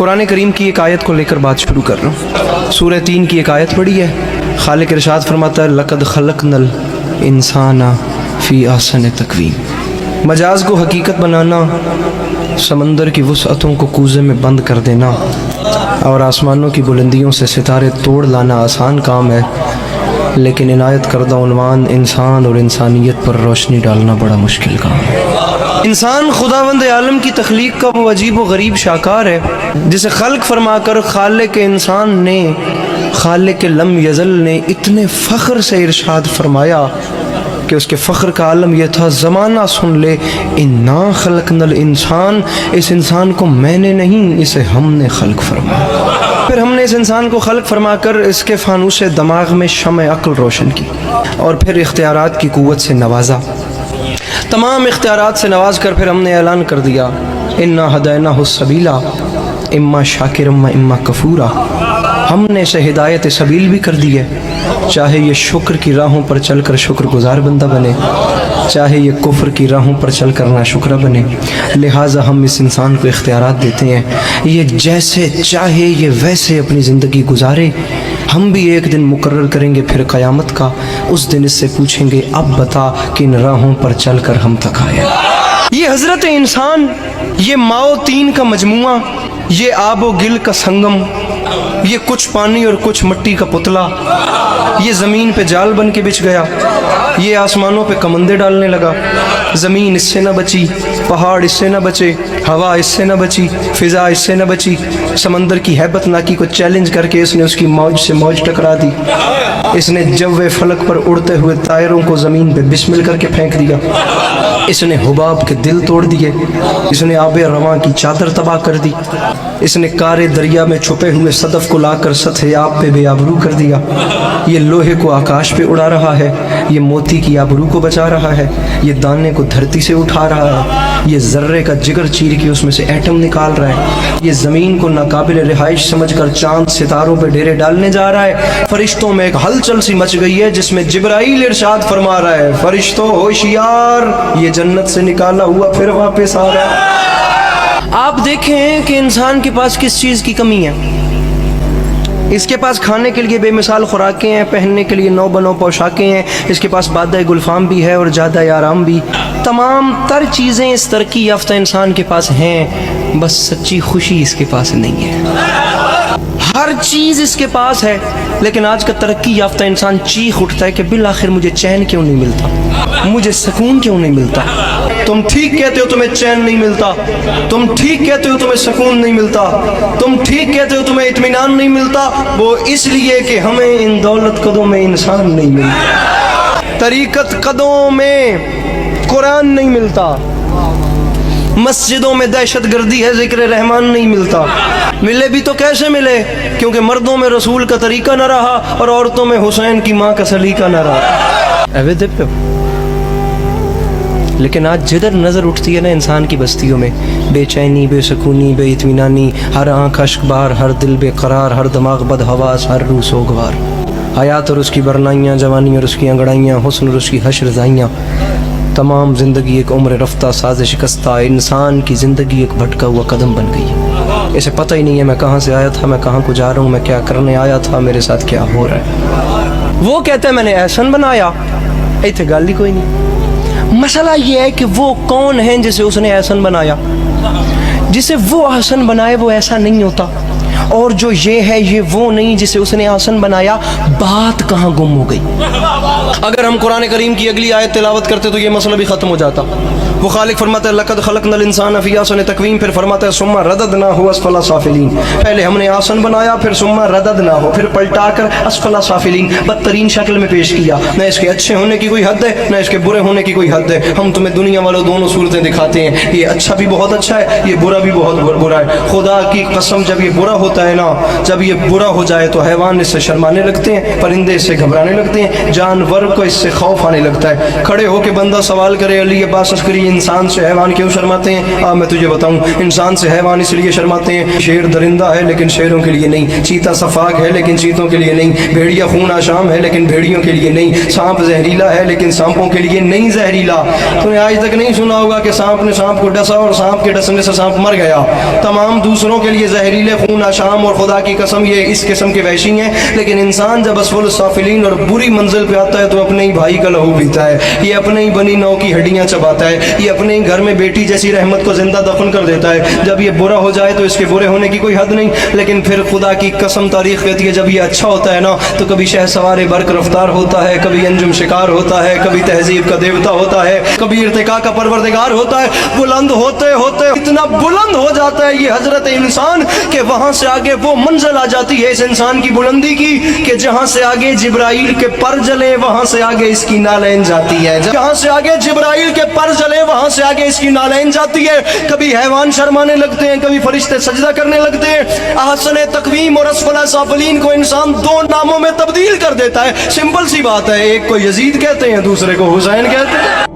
قرآن کریم کی ایک آیت کو لے کر بات شروع کر رہا ہوں۔ سورہ 3 کی ایک آیت پڑھی ہے، خالق ارشاد فرماتا ہے لقد خلقنا الانسان فی احسن تقویم۔ مجاز کو حقیقت بنانا، سمندر کی وسعتوں کو کوزے میں بند کر دینا اور آسمانوں کی بلندیوں سے ستارے توڑ لانا آسان کام ہے، لیکن عنایت کردہ عنوان انسان اور انسانیت پر روشنی ڈالنا بڑا مشکل کام ہے۔ انسان خداوند عالم کی تخلیق کا وہ عجیب و غریب شاہکار ہے جسے خلق فرما کر خالق انسان نے، خالق لم یزل نے اتنے فخر سے ارشاد فرمایا کہ اس کے فخر کا عالم یہ تھا، زمانہ سن لے، انا خلقنا الانسان، اس انسان کو میں نے نہیں، اسے ہم نے خلق فرمایا۔ پھر ہم نے اس انسان کو خلق فرما کر اس کے فانوس دماغ میں شمع عقل روشن کی اور پھر اختیارات کی قوت سے نوازا۔ تمام اختیارات سے نواز کر پھر ہم نے اعلان کر دیا انا ہدیناہ السبیل اما شاکرا و اما کفورا، ہم نے اسے ہدایت سبیل بھی کر دی ہے، چاہے یہ شکر کی راہوں پر چل کر شکر گزار بندہ بنے، چاہے یہ کفر کی راہوں پر چل کر ناشکرہ بنے۔ لہٰذا ہم اس انسان کو اختیارات دیتے ہیں، یہ جیسے چاہے یہ ویسے اپنی زندگی گزارے۔ ہم بھی ایک دن مقرر کریں گے پھر قیامت کا، اس دن اس سے پوچھیں گے اب بتا کن راہوں پر چل کر ہم تک آئے۔ یہ حضرت انسان، یہ ماؤ تین کا مجموعہ، یہ آب و گل کا سنگم، یہ کچھ پانی اور کچھ مٹی کا پتلا، یہ زمین پہ جال بن کے بچھ گیا، یہ آسمانوں پہ کمندے ڈالنے لگا، زمین اس سے نہ بچی، پہاڑ اس سے نہ بچے، ہوا اس سے نہ بچی، فضا اس سے نہ بچی، سمندر کی ہیبت ناکی کو چیلنج کر کے اس نے اس کی موج سے موج ٹکرا دی، اس نے جو فلک پر اڑتے ہوئے طائروں کو زمین پہ بسمل کر کے پھینک دیا، اس نے حباب کے دل توڑ دیے، اس نے آب رواں کی چادر تباہ کر دی، اس نے کارے دریا میں چھپے ہوئے صدف کو لا کر سطح آب پہ بے آبرو کر دیا، یہ لوہے کو آکاش پہ اڑا رہا ہے، یہ موتی کی آبرو کو بچا رہا ہے، یہ دانے کو دھرتی سے اٹھا رہا ہے، یہ ذرے کا جگر چیر کے اس میں سے ایٹم نکال رہا ہے، یہ زمین کو ناقابل رہائش سمجھ کر چاند ستاروں پہ ڈیرے ڈالنے جا رہا ہے۔ فرشتوں میں ایک ہلچل سی مچ گئی ہے جس میں جبرائیل ارشاد فرما رہا ہے فرشتوں ہوشیار، یہ جنت سے نکالا ہوا پھر واپس آ رہا ہے۔ آپ دیکھیں کہ انسان کے پاس کس چیز کی کمی ہے۔ اس کے پاس کھانے کے لیے بے مثال خوراکیں ہیں، پہننے کے لیے نو بنو پوشاکیں ہیں، اس کے پاس بادہ گلفام بھی ہے اور جادہ آرام بھی، تمام تر چیزیں اس ترقی یافتہ انسان کے پاس ہیں، بس سچی خوشی اس کے پاس نہیں ہے۔ ہر چیز اس کے پاس ہے، لیکن آج کا ترقی یافتہ انسان چیخ اٹھتا ہے کہ بالآخر مجھے چین کیوں نہیں ملتا، مجھے سکون کیوں نہیں ملتا۔ تم ٹھیک کہتے ہو تمہیں چین نہیں ملتا، تم ٹھیک کہتے ہو تمہیں سکون نہیں ملتا، تم ٹھیک کہتے ہو تمہیں اطمینان نہیں ملتا، وہ اس لیے کہ ہمیں ان دولت قدوں میں انسان نہیں ملتا، طریقت قدوں میں قرآن نہیں ملتا، مسجدوں میں دہشت گردی ہے، ذکر رحمان نہیں ملتا۔ ملے بھی تو کیسے ملے؟ کیونکہ مردوں میں رسول کا طریقہ نہ رہا اور عورتوں میں حسین کی ماں کا سلیقہ نہ رہا۔ لیکن آج جدھر نظر اٹھتی ہے نا انسان کی بستیوں میں، بے چینی، بے سکونی، بے اطمینانی، ہر آنکھ اشک بار، ہر دل بے قرار، ہر دماغ بد حواس، ہر روح سوگوار، حیات اور اس کی برنائیاں، جوانی اور اس کی انگڑائیاں، حسن اور اس کی حشر زائیاں، تمام زندگی ایک عمر رفتہ ساز شکستہ، انسان کی زندگی ایک بھٹکا ہوا قدم بن گئی۔ اسے پتہ ہی نہیں ہے میں کہاں سے آیا تھا، میں کہاں کو جا رہا ہوں، میں کیا کرنے آیا تھا، میرے ساتھ کیا ہو رہا ہے۔ وہ کہتا ہے میں نے احسن بنایا، ایتھے گل ہی کوئی نہیں۔ مسئلہ یہ ہے کہ وہ کون ہیں جسے اس نے احسن بنایا؟ جسے وہ احسن بنائے وہ ایسا نہیں ہوتا، اور جو یہ ہے یہ وہ نہیں جسے اس نے احسن بنایا۔ بات کہاں گم ہو گئی؟ اگر ہم قرآن کریم کی اگلی آیت تلاوت کرتے تو یہ مسئلہ بھی ختم ہو جاتا۔ وہ خالق فرماتا ہے لقد خلقنا الانسان فی احسن تقویم، پھر فرماتا ہے ثم رددناہ اسفل سافلین، پہلے ہم نے احسن بنایا، پھر ثم رددناہ، پھر پلٹا کر اسفل سافلین، بدترین شکل میں پیش کیا۔ نہ اس کے اچھے ہونے کی کوئی حد ہے، نہ اس کے برے ہونے کی کوئی حد ہے۔ ہم تمہیں دنیا والوں دونوں صورتیں دکھاتے ہیں، یہ اچھا بھی بہت اچھا ہے، یہ برا بھی بہت برا ہے۔ خدا کی قسم جب یہ برا ہوتا ہے نا، جب یہ برا ہو جائے تو حیوان اس سے شرمانے لگتے ہیں، پرندے اس سے گھبرانے لگتے ہیں، جانور کو اس سے خوف آنے لگتا ہے۔ کھڑے ہو کے بندہ سوال کرے علی عباس عسکری انسان سے حیوان کیوں شرماتے ہیں؟ میں تجھے بتاؤں، انسان سے حیوان اس لیے شرماتے ہیں، شیر درندہ ہے لیکن شیروں کے لیے نہیں، چیتا صفاق ہے لیکن چیتوں کے لیے نہیں، بھیڑیا خون آشام ہے لیکن بھیڑیوں کے لیے نہیں، سانپ زہریلا ہے لیکن سانپوں کے لیے نہیں زہریلا۔ تو نے آج تک نہیں سنا ہوگا کہ سانپ نے سانپ کو ڈسا اور سانپ کے ڈسنے سے سانپ مر گیا۔ تمام دوسروں کے لیے زہریلے، خون آشام، اور خدا کی قسم یہ اس قسم کے وحشی ہیں، لیکن انسان جب اسفل السافلین اور بری منزل پہ آتا ہے تو اپنے ہی بھائی کا لہو پیتا ہے، یہ اپنے ہی بنی نو کی ہڈیاں چباتا ہے، یہ اپنے ہی گھر میں بیٹی جیسی رحمت کو زندہ دفن کر دیتا ہے۔ جب یہ برا ہو جائے تو اس کے برے ہونے کی کوئی حد نہیں، لیکن پھر خدا کی قسم تاریخ کہتی ہے جب یہ اچھا ہوتا ہے نا تو کبھی شہ سوار برق رفتار ہوتا ہے، کبھی انجم شکار ہوتا ہے، کبھی تہذیب کا دیوتا ہوتا ہے، کبھی ارتقاء کا پروردگار ہوتا ہے۔ بلند ہوتے ہوتے اتنا بلند ہو جاتا ہے یہ حضرت انسان کہ وہاں سے آگے وہ منزل آ جاتی ہے اس انسان کی بلندی کی کہ جہاں سے آگے جبرائیل کے پر جلے وہاں سے آگے اس کی نالین جاتی ہے، جہاں سے آگے جبرائیل کے پر جلے وہاں سے آگے اس کی نالین جاتی ہے۔ کبھی حیوان شرمانے لگتے ہیں، کبھی فرشتے سجدہ کرنے لگتے ہیں۔ احسن تقویم اور اسفل سافلین کو انسان دو ناموں میں تبدیل کر دیتا ہے، سمپل سی بات ہے، ایک کو یزید کہتے ہیں دوسرے کو حسین کہتے ہیں۔